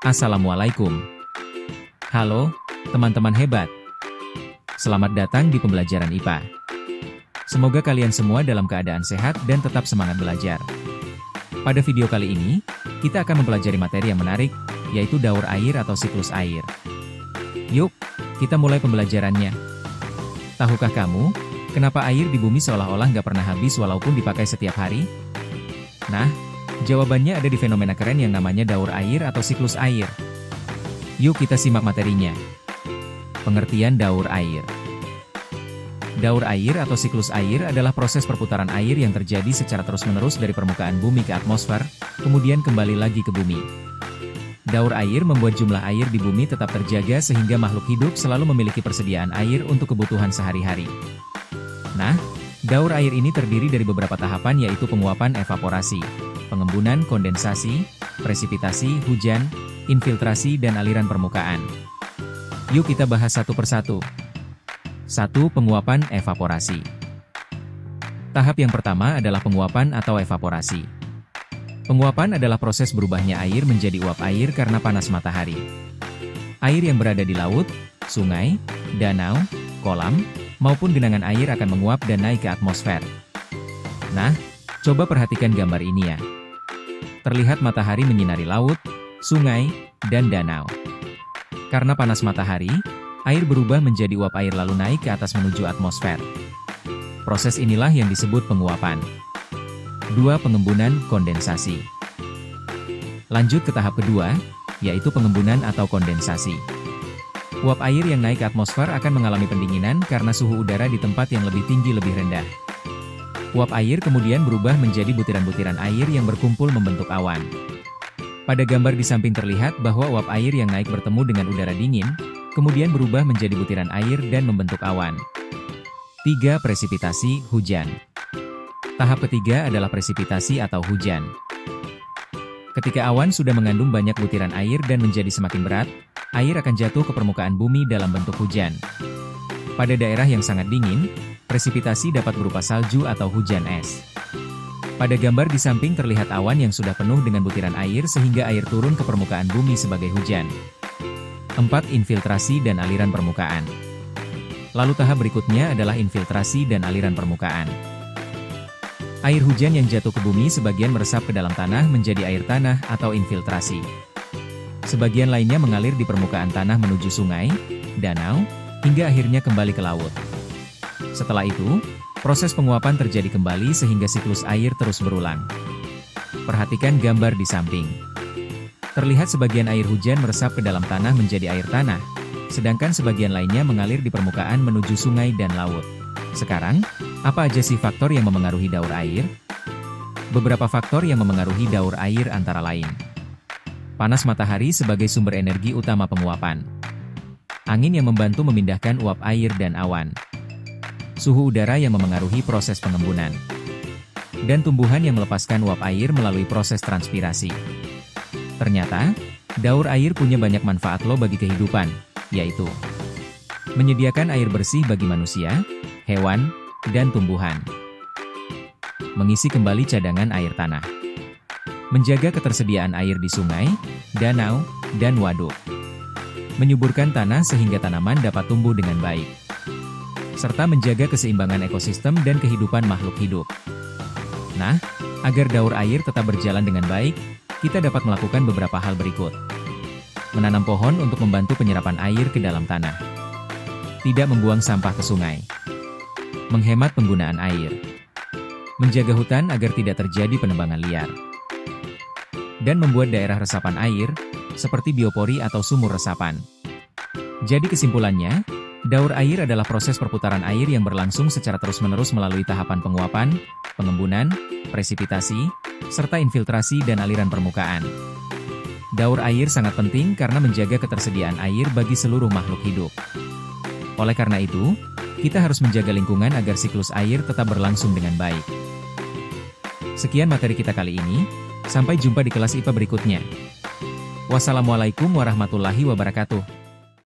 Assalamualaikum. Halo, teman-teman hebat. Selamat datang di pembelajaran IPA. Semoga kalian semua dalam keadaan sehat dan tetap semangat belajar. Pada video kali ini, kita akan mempelajari materi yang menarik, yaitu daur air atau siklus air. Yuk, kita mulai pembelajarannya. Tahukah kamu, kenapa air di bumi seolah-olah nggak pernah habis walaupun dipakai setiap hari? Nah, jawabannya ada di fenomena keren yang namanya daur air atau siklus air. Yuk kita simak materinya. Pengertian daur air. Daur air atau siklus air adalah proses perputaran air yang terjadi secara terus-menerus dari permukaan bumi ke atmosfer, kemudian kembali lagi ke bumi. Daur air membuat jumlah air di bumi tetap terjaga sehingga makhluk hidup selalu memiliki persediaan air untuk kebutuhan sehari-hari. Nah, daur air ini terdiri dari beberapa tahapan yaitu penguapan evaporasi, pengembunan kondensasi, presipitasi hujan, infiltrasi dan aliran permukaan. Yuk kita bahas satu persatu. 1. Penguapan evaporasi. Tahap yang pertama adalah penguapan atau evaporasi. Penguapan adalah proses berubahnya air menjadi uap air karena panas matahari. Air yang berada di laut, sungai, danau, kolam, maupun genangan air akan menguap dan naik ke atmosfer. Nah, coba perhatikan gambar ini ya. Terlihat matahari menyinari laut, sungai, dan danau. Karena panas matahari, air berubah menjadi uap air lalu naik ke atas menuju atmosfer. Proses inilah yang disebut penguapan. 2. Pengembunan kondensasi. Lanjut ke tahap kedua, yaitu pengembunan atau kondensasi. Uap air yang naik ke atmosfer akan mengalami pendinginan karena suhu udara di tempat yang lebih tinggi lebih rendah. Uap air kemudian berubah menjadi butiran-butiran air yang berkumpul membentuk awan. Pada gambar di samping terlihat bahwa uap air yang naik bertemu dengan udara dingin, kemudian berubah menjadi butiran air dan membentuk awan. 3. Presipitasi hujan. Tahap ketiga adalah presipitasi atau hujan. Ketika awan sudah mengandung banyak butiran air dan menjadi semakin berat, air akan jatuh ke permukaan bumi dalam bentuk hujan. Pada daerah yang sangat dingin, presipitasi dapat berupa salju atau hujan es. Pada gambar di samping terlihat awan yang sudah penuh dengan butiran air sehingga air turun ke permukaan bumi sebagai hujan. 4. Infiltrasi dan aliran permukaan. Lalu tahap berikutnya adalah infiltrasi dan aliran permukaan. Air hujan yang jatuh ke bumi sebagian meresap ke dalam tanah menjadi air tanah atau infiltrasi. Sebagian lainnya mengalir di permukaan tanah menuju sungai, danau, hingga akhirnya kembali ke laut. Setelah itu, proses penguapan terjadi kembali sehingga siklus air terus berulang. Perhatikan gambar di samping. Terlihat sebagian air hujan meresap ke dalam tanah menjadi air tanah, sedangkan sebagian lainnya mengalir di permukaan menuju sungai dan laut. Sekarang, apa aja sih faktor yang memengaruhi daur air? Beberapa faktor yang memengaruhi daur air antara lain. Panas matahari sebagai sumber energi utama penguapan. Angin yang membantu memindahkan uap air dan awan. Suhu udara yang memengaruhi proses pengembunan. Dan tumbuhan yang melepaskan uap air melalui proses transpirasi. Ternyata, daur air punya banyak manfaat loh bagi kehidupan, yaitu menyediakan air bersih bagi manusia, hewan, dan tumbuhan. Mengisi kembali cadangan air tanah. Menjaga ketersediaan air di sungai, danau, dan waduk. Menyuburkan tanah sehingga tanaman dapat tumbuh dengan baik. Serta menjaga keseimbangan ekosistem dan kehidupan makhluk hidup. Nah, agar daur air tetap berjalan dengan baik, kita dapat melakukan beberapa hal berikut. Menanam pohon untuk membantu penyerapan air ke dalam tanah. Tidak membuang sampah ke sungai. Menghemat penggunaan air. Menjaga hutan agar tidak terjadi penebangan liar. Dan membuat daerah resapan air, seperti biopori atau sumur resapan. Jadi kesimpulannya, daur air adalah proses perputaran air yang berlangsung secara terus-menerus melalui tahapan penguapan, pengembunan, presipitasi, serta infiltrasi dan aliran permukaan. Daur air sangat penting karena menjaga ketersediaan air bagi seluruh makhluk hidup. Oleh karena itu, kita harus menjaga lingkungan agar siklus air tetap berlangsung dengan baik. Sekian materi kita kali ini, sampai jumpa di kelas IPA berikutnya. Wassalamualaikum warahmatullahi wabarakatuh.